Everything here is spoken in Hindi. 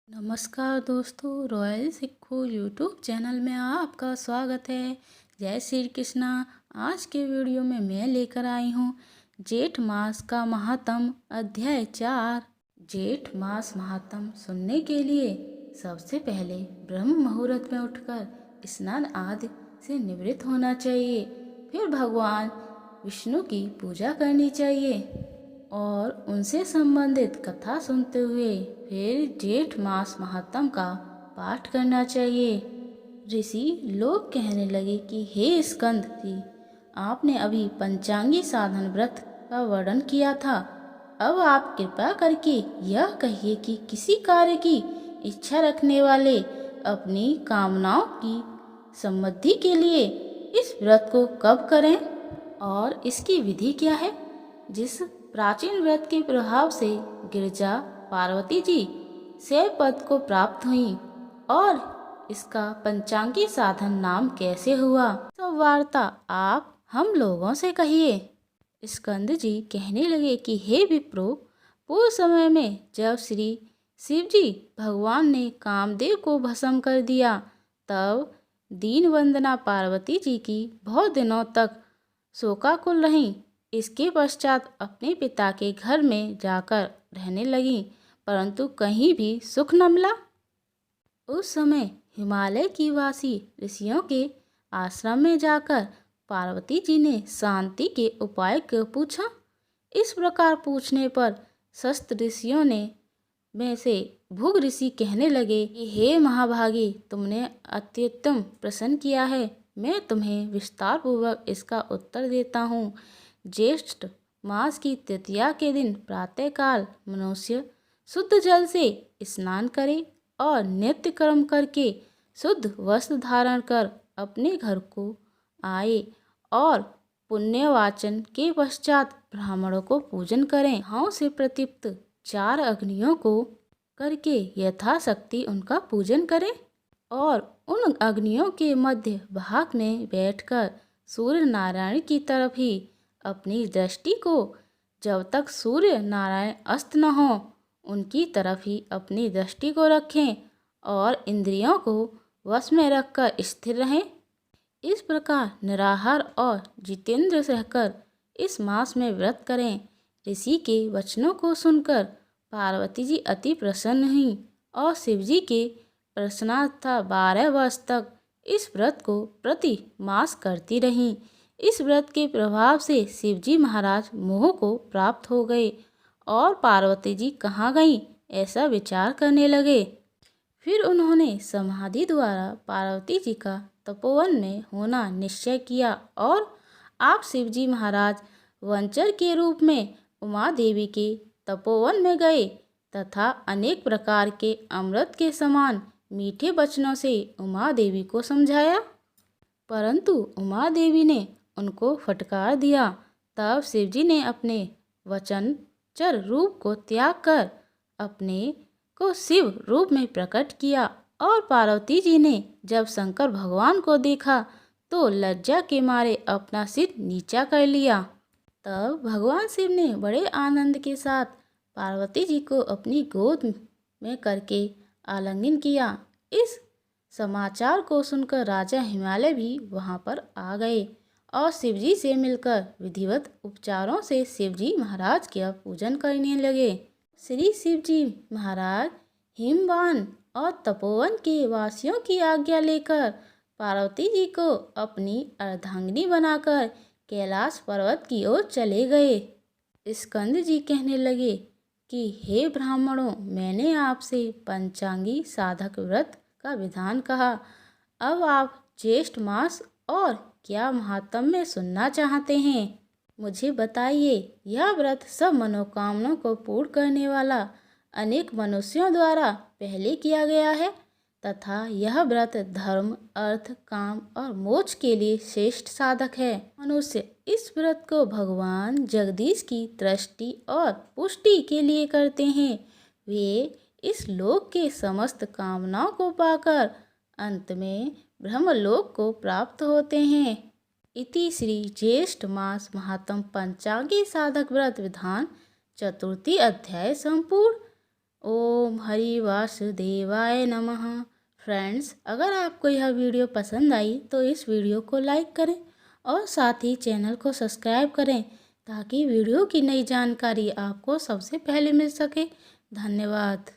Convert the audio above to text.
नमस्कार दोस्तों, रॉयल सिक्खू यूट्यूब चैनल में आपका स्वागत है। जय श्री कृष्णा। आज के वीडियो में मैं लेकर आई हूँ जेठ मास का महात्म अध्याय 4। जेठ मास महात्म सुनने के लिए सबसे पहले ब्रह्म मुहूर्त में उठकर स्नान आदि से निवृत्त होना चाहिए। फिर भगवान विष्णु की पूजा करनी चाहिए और उनसे संबंधित कथा सुनते हुए फिर जेठ मास महात्म का पाठ करना चाहिए। ऋषि लोग कहने लगे कि हे स्कंद जी, आपने अभी पंचांगी साधन व्रत का वर्णन किया था। अब आप कृपा करके यह कहिए कि किसी कार्य की इच्छा रखने वाले अपनी कामनाओं की समृद्धि के लिए इस व्रत को कब करें और इसकी विधि क्या है। जिस प्राचीन व्रत के प्रभाव से गिरजा पार्वती जी शैव पद को प्राप्त हुई और इसका पंचांगी साधन नाम कैसे हुआ, सब वार्ता आप हम लोगों से कहिए। स्कंद जी कहने लगे कि हे विप्रो, पूर्व समय में जब श्री शिव जी भगवान ने कामदेव को भस्म कर दिया, तब दीन वंदना पार्वती जी की बहुत दिनों तक शोकाकुल रहीं। इसके पश्चात अपने पिता के घर में जाकर रहने लगी, परंतु कहीं भी सुख न मिला। उस समय हिमालय की वासी ऋषियों के आश्रम में जाकर पार्वती जी ने शांति के उपाय को पूछा। इस प्रकार पूछने पर शस्त ऋषियों ने में से भृगु ऋषि कहने लगे कि हे महाभागी, तुमने अत्युत्तम प्रश्न किया है। मैं तुम्हें विस्तार पूर्वक इसका उत्तर देता हूँ। ज्येष्ठ मास की तृतीया के दिन प्रातःकाल मनुष्य शुद्ध जल से स्नान करे और नित्य कर्म करके शुद्ध वस्त्र धारण कर अपने घर को आए और पुण्यवाचन के पश्चात ब्राह्मणों को पूजन करें। हाथ से प्रदीप्त 4 अग्नियों को करके यथाशक्ति उनका पूजन करें और उन अग्नियों के मध्य भाग में बैठकर सूर्य नारायण की तरफ ही अपनी दृष्टि को, जब तक सूर्य नारायण अस्त न हो उनकी तरफ ही अपनी दृष्टि को रखें और इंद्रियों को वश में रखकर स्थिर रहें। इस प्रकार निराहार और जितेंद्र रहकर इस मास में व्रत करें। ऋषि के वचनों को सुनकर पार्वती जी अति प्रसन्न हुई और शिव जी के प्रसन्नता 12 वर्ष तक इस व्रत को प्रति मास करती रहीं। इस व्रत के प्रभाव से शिवजी महाराज मोह को प्राप्त हो गए और पार्वती जी कहाँ गईं ऐसा विचार करने लगे। फिर उन्होंने समाधि द्वारा पार्वती जी का तपोवन में होना निश्चय किया और आप शिवजी महाराज वंचर के रूप में उमा देवी के तपोवन में गए तथा अनेक प्रकार के अमृत के समान मीठे वचनों से उमा देवी को समझाया, परंतु उमा देवी ने उनको फटकार दिया। तब शिवजी ने अपने वचनचर रूप को त्याग कर अपने को शिव रूप में प्रकट किया और पार्वती जी ने जब शंकर भगवान को देखा तो लज्जा के मारे अपना सिर नीचा कर लिया। तब भगवान शिव ने बड़े आनंद के साथ पार्वती जी को अपनी गोद में करके आलिंगन किया। इस समाचार को सुनकर राजा हिमालय भी वहां पर आ गए और शिवजी से मिलकर विधिवत उपचारों से शिवजी महाराज का पूजन करने लगे। श्री शिवजी महाराज हिमवान और तपोवन के वासियों की आज्ञा लेकर पार्वती जी को अपनी अर्धांगिनी बनाकर कैलाश पर्वत की ओर चले गए। स्कंद जी कहने लगे कि हे ब्राह्मणों, मैंने आपसे पंचांगी साधक व्रत का विधान कहा। अब आप ज्येष्ठ मास और क्या महात्म में सुनना चाहते हैं, मुझे बताइए। यह व्रत सब मनोकामनाओं को पूर्ण करने वाला अनेक मनुष्यों द्वारा पहले किया गया है तथा यह व्रत धर्म, अर्थ, काम और मोक्ष के लिए श्रेष्ठ साधक है। मनुष्य इस व्रत को भगवान जगदीश की दृष्टि और पुष्टि के लिए करते हैं। वे इस लोक के समस्त कामनाओं को पाकर अंत में ब्रह्मलोक को प्राप्त होते हैं। इति श्री ज्येष्ठ मास महात्म पंचांगी साधक व्रत विधान चतुर्थी अध्याय संपूर्ण। ओम हरि वासुदेवाय नमः। फ्रेंड्स, अगर आपको यह वीडियो पसंद आई तो इस वीडियो को लाइक करें और साथ ही चैनल को सब्सक्राइब करें ताकि वीडियो की नई जानकारी आपको सबसे पहले मिल सके। धन्यवाद।